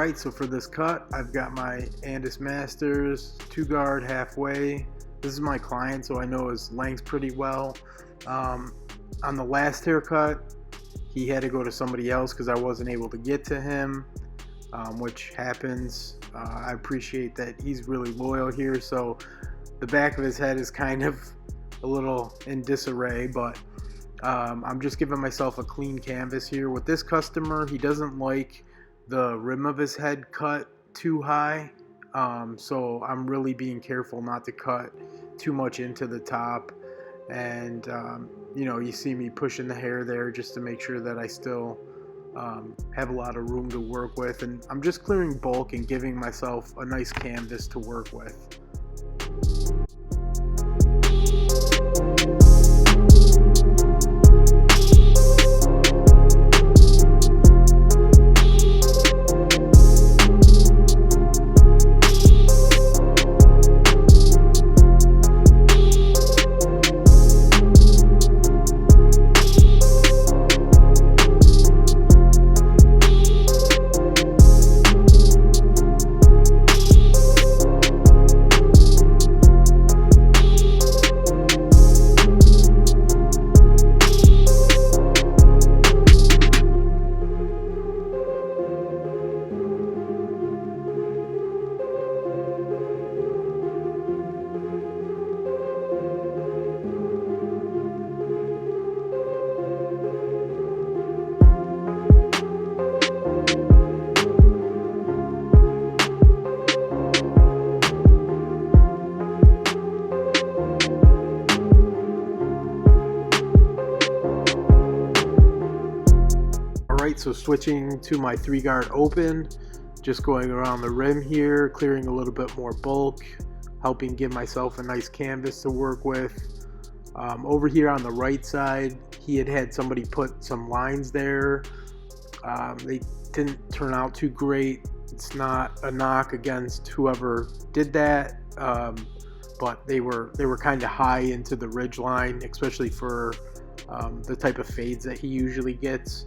Alright, so for this cut, I've got my Andis Masters 2-guard halfway. This is my client, so I know his length pretty well. On the last haircut, he had to go to somebody else because I wasn't able to get to him, which happens. I appreciate that he's really loyal here, so the back of his head is kind of a little in disarray, but I'm just giving myself a clean canvas here. With this customer, he doesn't like the rim of his head cut too high, so I'm really being careful not to cut too much into the top. And you see me pushing the hair there just to make sure that I still have a lot of room to work with, and I'm just clearing bulk and giving myself a nice canvas to work with. Alright, so switching to my 3-guard open, just going around the rim here, clearing a little bit more bulk, helping give myself a nice canvas to work with. Over here on the right side, he had somebody put some lines there. They didn't turn out too great. It's not a knock against whoever did that, but they were kind of high into the ridge line, especially for the type of fades that he usually gets.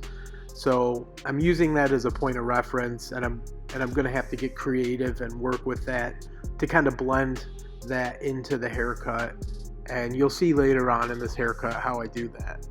So I'm using that as a point of reference, and I'm going to have to get creative and work with that to kind of blend that into the haircut. And you'll see later on in this haircut how I do that.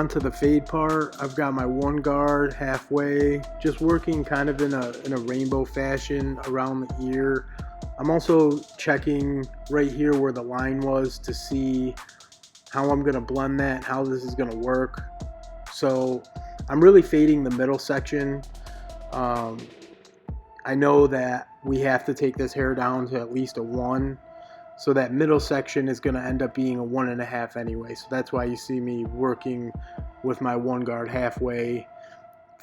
on to the fade part. I've got my one guard halfway, just working kind of in a rainbow fashion around the ear. I'm also checking right here where the line was to see how I'm going to blend that and how this is going to work. So I'm really fading the middle section. I know that we have to take this hair down to at least a 1. So that middle section is going to end up being a 1.5 anyway. So that's why you see me working with my one guard halfway,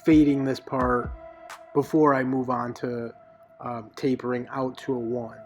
fading this part before I move on to tapering out to a 1.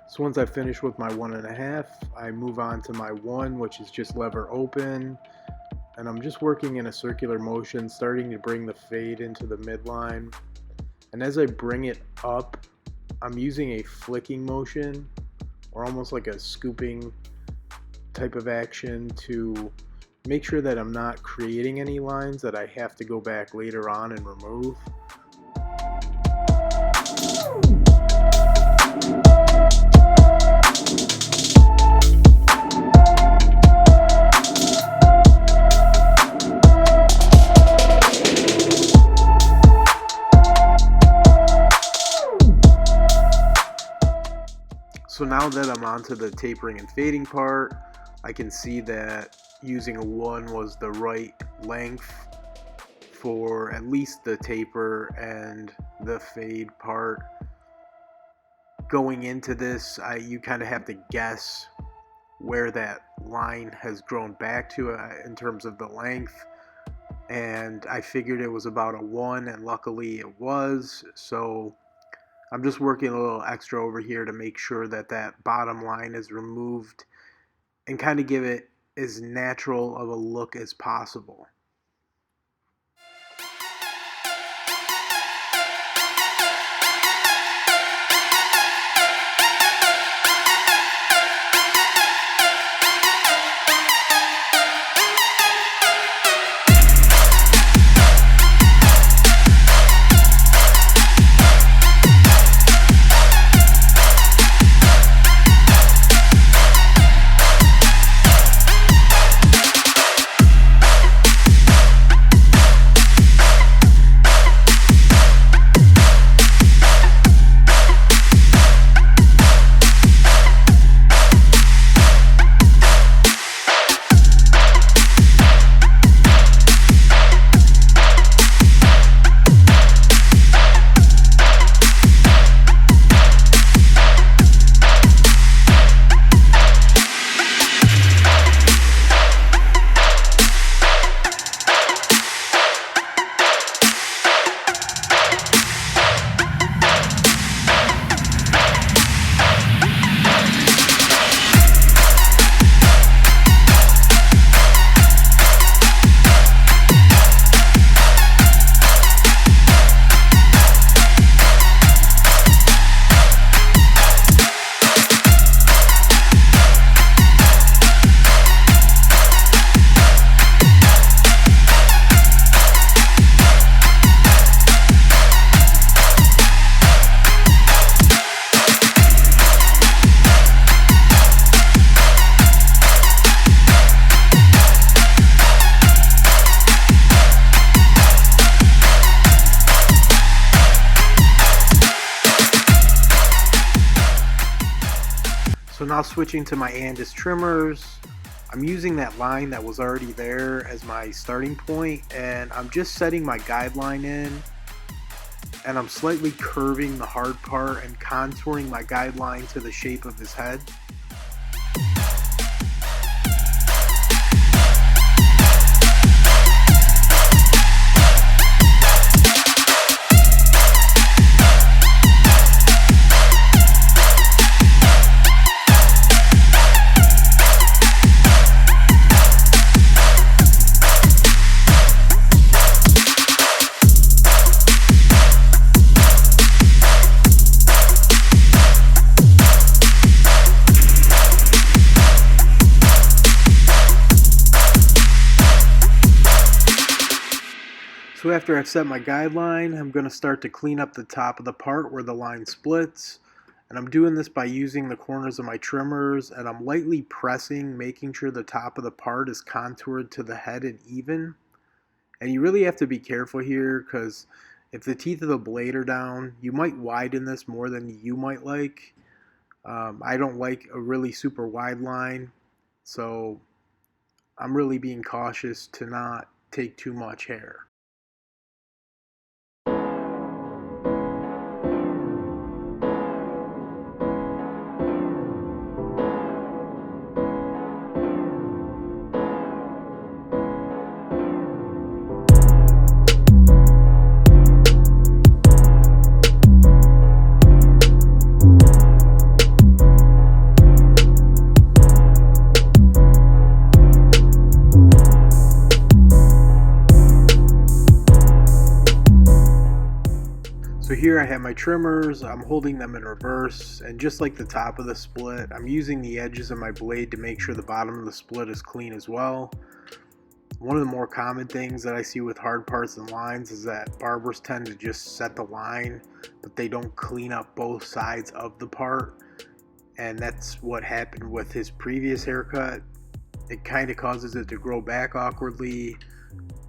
So once I finish with my 1.5, I move on to my 1, which is just lever open. And I'm just working in a circular motion, starting to bring the fade into the midline. And as I bring it up, I'm using a flicking motion, or almost like a scooping type of action, to make sure that I'm not creating any lines that I have to go back later on and remove. So now that I'm onto the tapering and fading part, I can see that using a 1 was the right length for at least the taper and the fade part. Going into this, you kind of have to guess where that line has grown back to in terms of the length. And I figured it was about a 1, and luckily it was. So I'm just working a little extra over here to make sure that that bottom line is removed and kind of give it as natural of a look as possible. now switching to my Andis trimmers. I'm using that line that was already there as my starting point, and I'm just setting my guideline in, and I'm slightly curving the hard part and contouring my guideline to the shape of his head. So after I've set my guideline, I'm going to start to clean up the top of the part where the line splits. And I'm doing this by using the corners of my trimmers, and I'm lightly pressing, making sure the top of the part is contoured to the head and even. And you really have to be careful here, because if the teeth of the blade are down, you might widen this more than you might like. I don't like a really super wide line, so I'm really being cautious to not take too much hair. So here I have my trimmers, I'm holding them in reverse, and just like the top of the split, I'm using the edges of my blade to make sure the bottom of the split is clean as well. One of the more common things that I see with hard parts and lines is that barbers tend to just set the line, but they don't clean up both sides of the part, and that's what happened with his previous haircut. It kind of causes it to grow back awkwardly.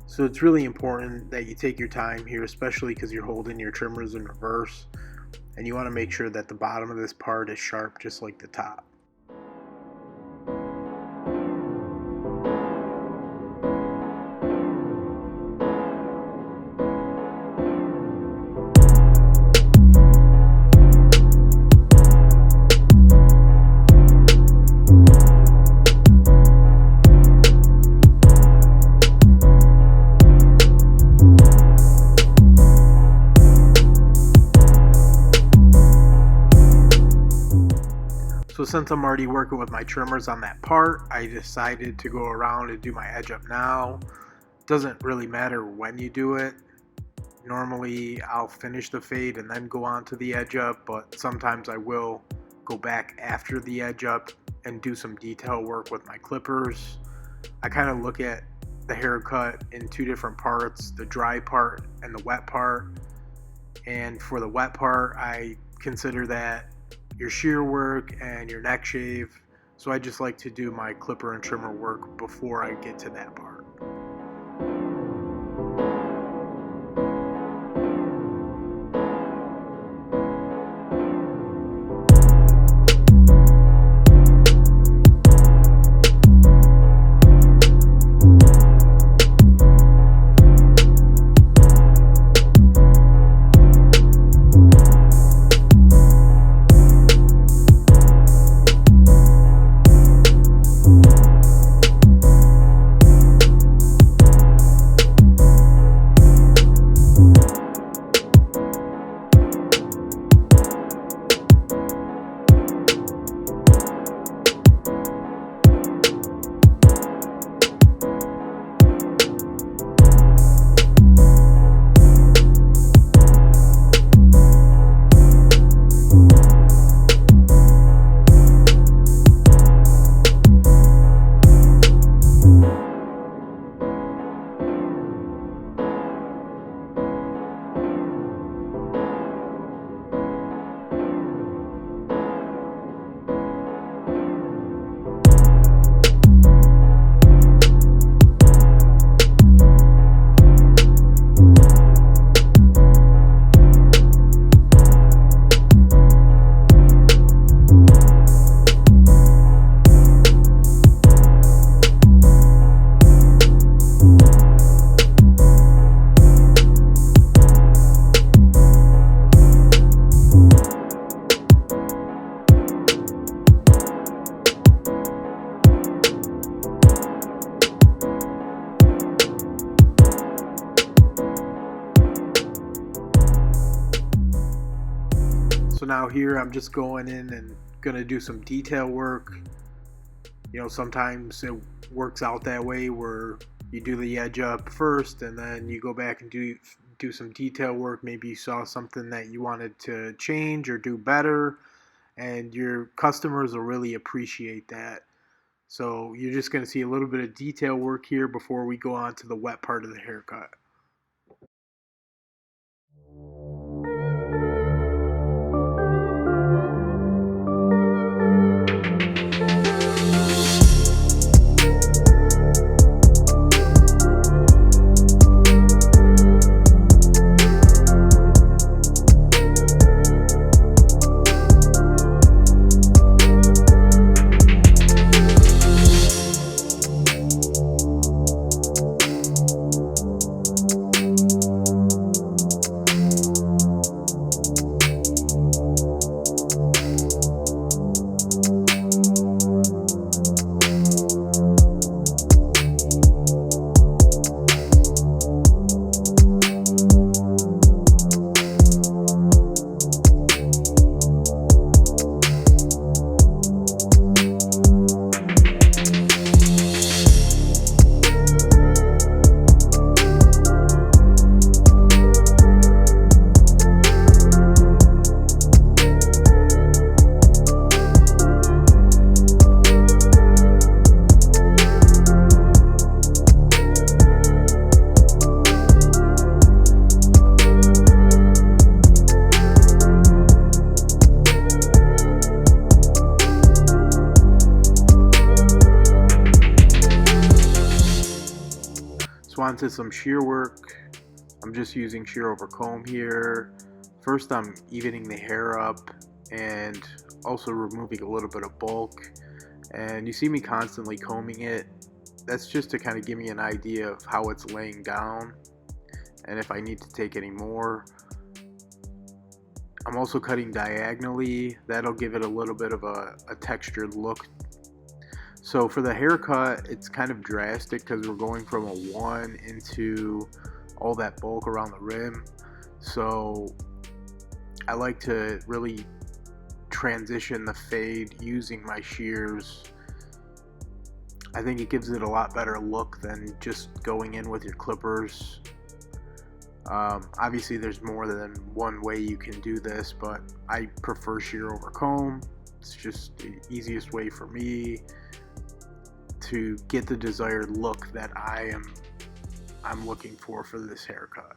So it's really important that you take your time here, especially because you're holding your trimmers in reverse, and you want to make sure that the bottom of this part is sharp just like the top. So since I'm already working with my trimmers on that part, I decided to go around and do my edge up now. Doesn't really matter when you do it. Normally I'll finish the fade and then go on to the edge up, but sometimes I will go back after the edge up and do some detail work with my clippers. I kind of look at the haircut in two different parts, the dry part and the wet part. And for the wet part, I consider that your shear work and your neck shave, so I just like to do my clipper and trimmer work before I get to that part. So now here I'm just going in and gonna do some detail work. Sometimes it works out that way where you do the edge up first and then you go back and do some detail work. Maybe you saw something that you wanted to change or do better, and your customers will really appreciate that. So you're just going to see a little bit of detail work here before we go on to the wet part of the haircut. So on to some shear work. I'm just using shear over comb here. First I'm evening the hair up and also removing a little bit of bulk. And you see me constantly combing it. That's just to kind of give me an idea of how it's laying down and if I need to take any more. I'm also cutting diagonally. That'll give it a little bit of a textured look. So for the haircut, it's kind of drastic because we're going from a 1 into all that bulk around the rim. So I like to really transition the fade using my shears. I think it gives it a lot better look than just going in with your clippers. Obviously there's more than one way you can do this, but I prefer shear over comb. It's just the easiest way for me to get the desired look that I'm looking for this haircut.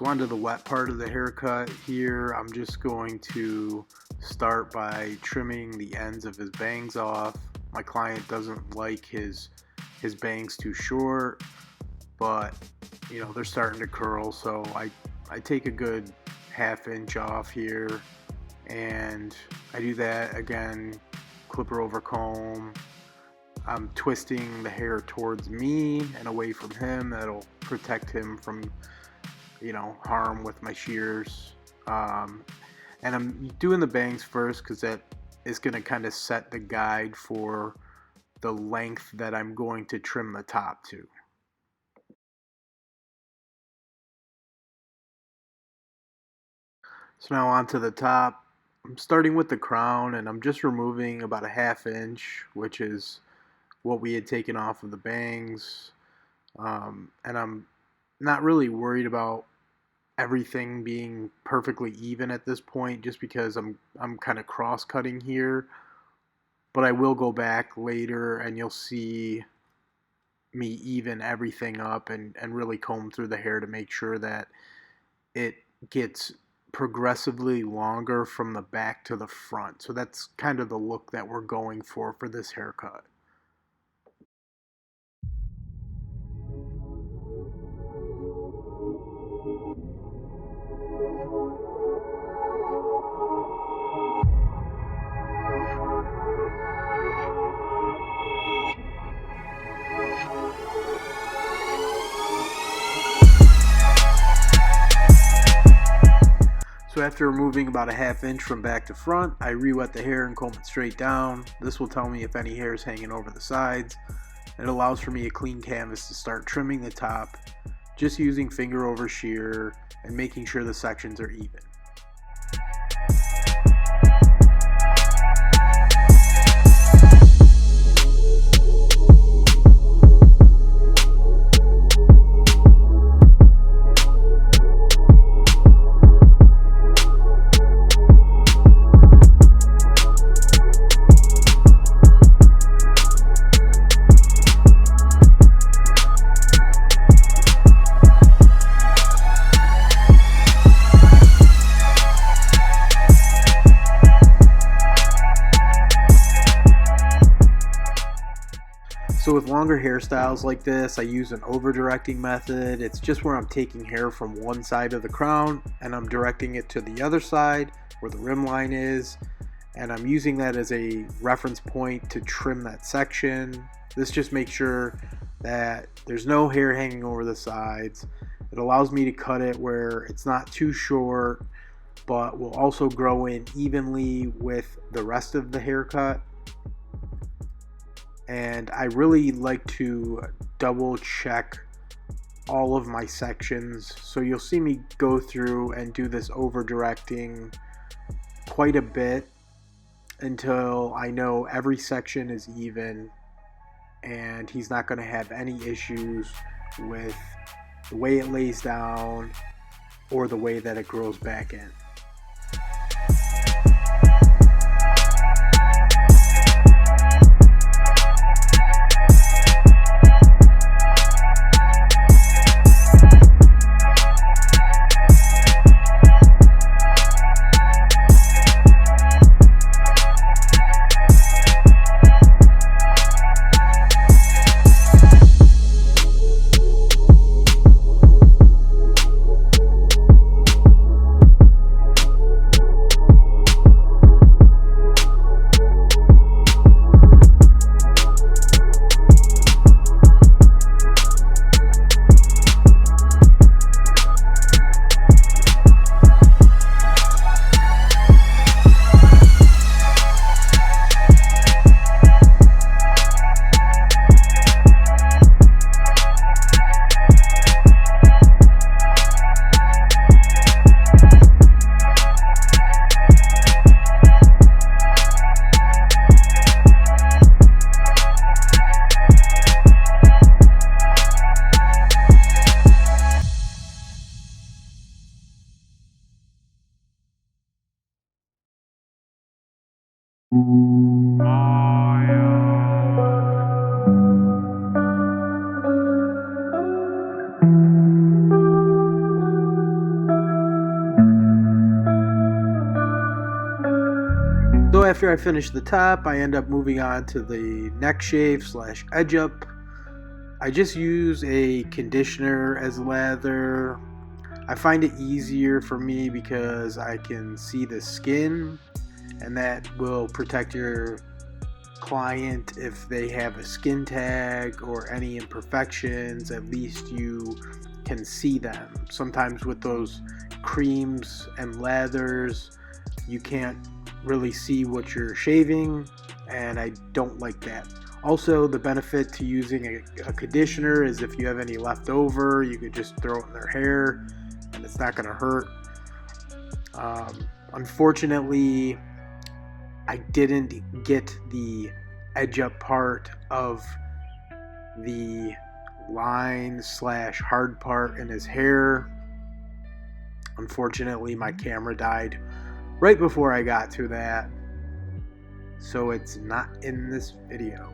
So onto the wet part of the haircut here. I'm just going to start by trimming the ends of his bangs off. My client doesn't like his bangs too short, but you know, they're starting to curl, so I take a good ½ inch off here, and I do that again, clipper over comb. I'm twisting the hair towards me and away from him. That'll protect him from, you know, harm with my shears. And I'm doing the bangs first because that is going to kind of set the guide for the length that I'm going to trim the top to. So now onto the top. I'm starting with the crown, and I'm just removing about ½ inch, which is what we had taken off of the bangs. And I'm not really worried about everything being perfectly even at this point, just because I'm kind of cross cutting here. But I will go back later and you'll see me even everything up and really comb through the hair to make sure that it gets progressively longer from the back to the front. So that's kind of the look that we're going for this haircut. So after removing about ½ inch from back to front, I re-wet the hair and comb it straight down. This will tell me if any hair is hanging over the sides. It allows for me a clean canvas to start trimming the top, just using finger over shear and making sure the sections are even. So with longer hairstyles like this, I use an over directing method. It's just where I'm taking hair from one side of the crown and I'm directing it to the other side where the rim line is, and I'm using that as a reference point to trim that section. This just makes sure that there's no hair hanging over the sides. It allows me to cut it where it's not too short, but will also grow in evenly with the rest of the haircut. And I really like to double check all of my sections, so you'll see me go through and do this over directing quite a bit until I know every section is even and he's not going to have any issues with the way it lays down or the way that it grows back in. after I finish the top, I end up moving on to the neck shave / edge up. I just use a conditioner as lather. I find it easier for me because I can see the skin, and that will protect your client if they have a skin tag or any imperfections. At least you can see them. Sometimes with those creams and lathers, you can't really see what you're shaving, and I don't like that. Also, the benefit to using a conditioner is if you have any left over, you could just throw it in their hair and it's not going to hurt. Unfortunately, I didn't get the edge up part of the line / hard part in his hair. Unfortunately, my camera died right before I got to that, so it's not in this video.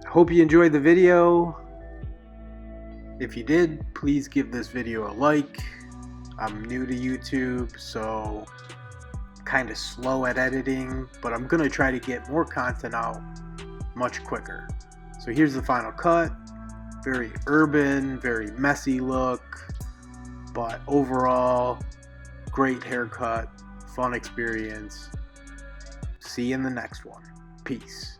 Hope you enjoyed the video. If you did, please give this video a like. I'm new to YouTube, so kind of slow at editing, but I'm gonna try to get more content out much quicker. So here's the final cut. Very urban, very messy look, but overall great haircut, fun experience. See you in the next one. Peace.